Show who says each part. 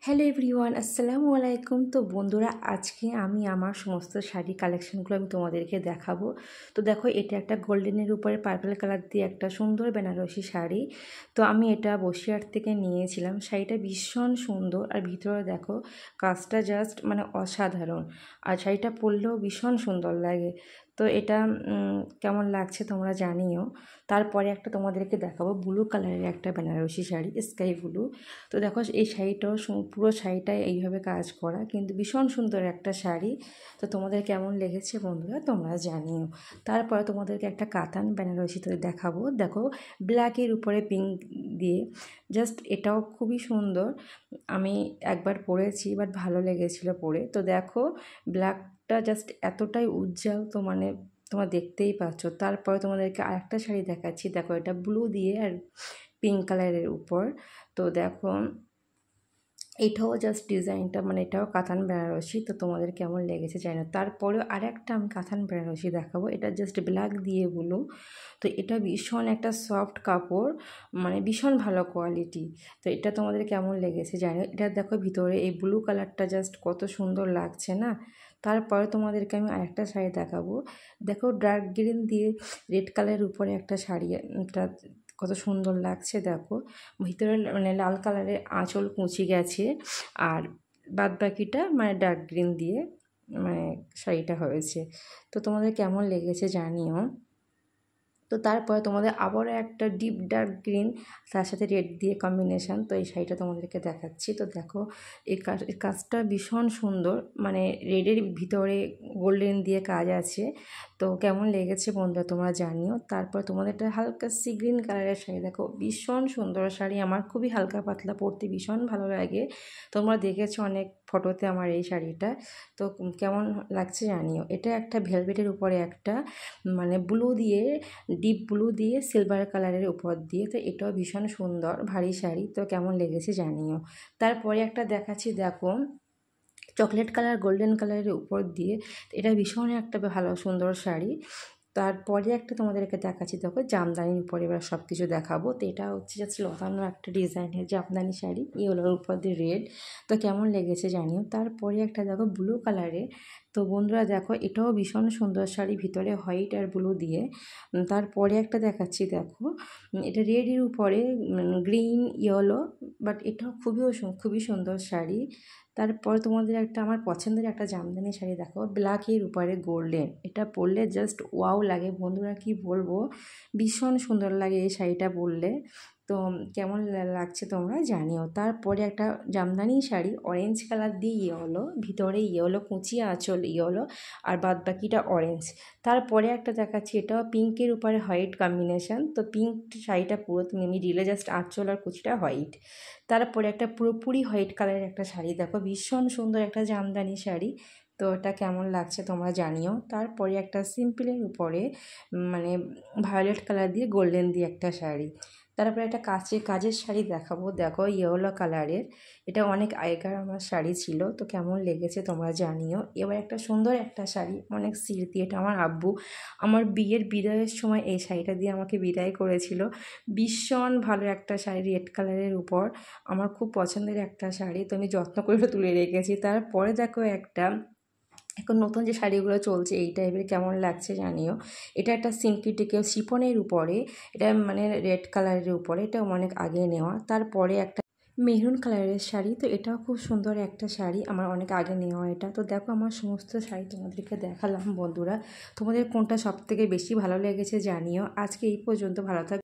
Speaker 1: Hello everyone, আসসালামু আলাইকুম। তো বন্ধুরা, আজকে আমি আমার সমস্ত শাড়ি কালেকশনগুলো আমি তোমাদেরকে দেখাবো। তো দেখো, এটা একটা গোল্ডেনের উপরে পার্পল কালার দিয়ে একটা সুন্দর বেনারসি শাড়ি। তো আমি এটা বসিরহাট থেকে নিয়েছিলাম। শাড়িটা ভীষণ সুন্দর, আর ভিতরে দেখো কাজটা জাস্ট মানে অসাধারণ, আর শাড়িটা পরলেও ভীষণ সুন্দর লাগে। তো এটা কেমন লাগছে তোমরা জানিও। তারপরে একটা তোমাদেরকে দেখাবো ব্লু কালারের একটা বেনারসি শাড়ি, স্কাই ব্লু। তো দেখো, এই শাড়িটাও পুরো শাড়িটাই এইভাবে কাজ করা, কিন্তু ভীষণ সুন্দর একটা শাড়ি। তো তোমাদের কেমন লেগেছে বন্ধুরা তোমরা জানিও। তারপরে তোমাদেরকে একটা কাতান বেনারসিতে দেখাবো। দেখো, ব্ল্যাকের উপরে পিঙ্ক দিয়ে, জাস্ট এটাও খুবই সুন্দর। আমি একবার পরেছি, বাট ভালো লেগেছিলো পরে। তো দেখো, ব্ল্যাকটা জাস্ট এতটাই উজ্জ্বল, তো মানে তোমরা দেখতেই পাচ্ছ। তারপরে তোমাদেরকে আরেকটা শাড়ি দেখাচ্ছি। দেখো, এটা ব্লু দিয়ে আর পিঙ্ক কালারের উপর। তো দেখো, এটাও জাস্ট ডিজাইনটা মানে এটাও কাতান বেনারসি। তো তোমাদের কেমন লেগেছে জানি না। তারপরেও আরেকটা আমি কাতান বেনারসি দেখাবো। এটা জাস্ট ব্ল্যাক দিয়ে ব্লু। তো এটা ভীষণ একটা সফট কাপড়, মানে ভীষণ ভালো কোয়ালিটি। তো এটা তোমাদের কেমন লেগেছে জানি না। এটা দেখো, ভিতরে এই ব্লু কালারটা জাস্ট কত সুন্দর লাগছে না। তারপরে তোমাদেরকে আমি আরেকটা শাড়ি দেখাবো। দেখো, ডার্ক গ্রিন দিয়ে রেড কালারের উপরে একটা শাড়ি, এটা কত সুন্দর লাগছে। দেখো, ভিতরে মানে লাল কালারের আঁচল কুঁচি গেছে, আর বাদ বাকিটা মানে ডার্ক গ্রিন দিয়ে মানে শাড়িটা হয়েছে। তো তোমাদের কেমন লেগেছে জানিও। তো তারপরে তোমাদের আবারও একটা ডিপ ডার্ক গ্রিন, তার সাথে রেড দিয়ে কম্বিনেশান। তো এই শাড়িটা তোমাদেরকে দেখাচ্ছি। তো দেখো, এই কাজটা ভীষণ সুন্দর, মানে রেডের ভিতরে গোল্ডেন দিয়ে কাজ আছে। তো কেমন লেগেছে বন্ধুরা তোমরা জানিও। তারপর তোমাদের একটা হালকা সি গ্রিন কালারের শাড়ি। দেখো, ভীষণ সুন্দর শাড়ি, আমার খুবই হালকা পাতলা, পরতে ভীষণ ভালো লাগে। তোমরা দেখেছো অনেক ফটোতে আমার এই শাড়িটা। তো কেমন লাগছে জানিও। এটা একটা ভেলভেটের উপরে একটা মানে ব্লু দিয়ে, ডিপ ব্লু দিয়ে সিলভার কালারের উপর দিয়ে। তো এটাও ভীষণ সুন্দর ভারী শাড়ি। তো কেমন লেগেছে জানিও। তারপরে একটা দেখাচ্ছি। দেখো, চকলেট কালার গোল্ডেন কালারের উপর দিয়ে, এটা ভীষণ একটা ভালো সুন্দর শাড়ি। তারপরে একটা তোমাদেরকে দেখাচ্ছি। দেখো, জামদানির উপরে এবার সব কিছু দেখাবো। তো এটা হচ্ছে জাস্ট লতানো একটা ডিজাইনের জামদানি শাড়ি, ইয়েলোর উপর দিয়ে রেড। তো কেমন লেগেছে জানিও। তারপরে একটা দেখো ব্লু কালারে। তো বন্ধুরা দেখো, এটাও ভীষণ সুন্দর শাড়ি, ভিতরে হোয়াইট আর ব্লু দিয়ে। তারপরে একটা দেখাচ্ছি। দেখো, এটা রেডের উপরে গ্রিন ইয়েলো, বাট এটাও খুবই সুন্দর শাড়ি। তারপর তোমাদের একটা আমার পছন্দের একটা জামদানি শাড়ি দেখো, ব্ল্যাকের উপরে গোল্ডেন। এটা পরলে জাস্ট ওয়াও লাগে বন্ধুরা, কি বলবো, ভীষণ সুন্দর লাগে এই শাড়িটা পরলে। তো কেমন লাগছে তোমরা জানিও। তারপরে একটা জামদানি শাড়ি অরেঞ্জ কালার দিয়ে ইয়েলো, ভিতরে ইয়েলো কুচি, আঁচল ইয়েলো, আর বাদ বাকিটা অরেঞ্জ। তারপরে একটা দেখাচ্ছি, এটাও পিঙ্কের উপরে হোয়াইট কম্বিনেশান। তো পিঙ্ক শাড়িটা পুরো তুমি আমি রিলে জাস্ট আঁচল আর কুচিটা হোয়াইট। তারপরে একটা পুরোপুরি হোয়াইট কালারের একটা শাড়ি দেখো, ভীষণ সুন্দর একটা জামদানি শাড়ি। তো এটা কেমন লাগছে তোমরা জানিও। তারপরে একটা সিম্পলের উপরে মানে ভায়োলেট কালার দিয়ে গোল্ডেন দিয়ে একটা শাড়ি। তারপরে একটা কাজের শাড়ি দেখাবো। দেখো, ইয়েলো কালারের। এটা অনেক আগেকার আমার শাড়ি ছিল। তো কেমন লেগেছে তোমরা জানিও। এবার একটা সুন্দর একটা শাড়ি, অনেক স্মৃতি। এটা আমার আব্বু আমার বিয়ের বিদায়ের সময় এই শাড়িটা দিয়ে আমাকে বিদায় করেছিল। ভীষণ ভালো একটা শাড়ি, রেড কালারের উপর, আমার খুব পছন্দের একটা শাড়ি। তো আমি যত্ন করে তুলে রেখেছি। তারপরে দেখো, একটা এখন নতুন যে শাড়িগুলো চলছে এই টাইপের, কেমন লাগছে জানিও। এটা একটা সিনথেটিক শিফনের উপরে, এটা মানে রেড কালারের উপরে, এটা অনেক আগে নেওয়া। তারপরে একটা মেরুন কালারের শাড়ি। তো এটাও খুব সুন্দর একটা শাড়ি, আমার অনেক আগে নেওয়া এটা। তো দেখো, আমার সমস্ত শাড়ি তোমাদেরকে দেখালাম বন্ধুরা। তোমাদের কোনটা সবথেকে বেশি ভালো লেগেছে জানিও। আজকে এই পর্যন্ত, ভালো থাকবে।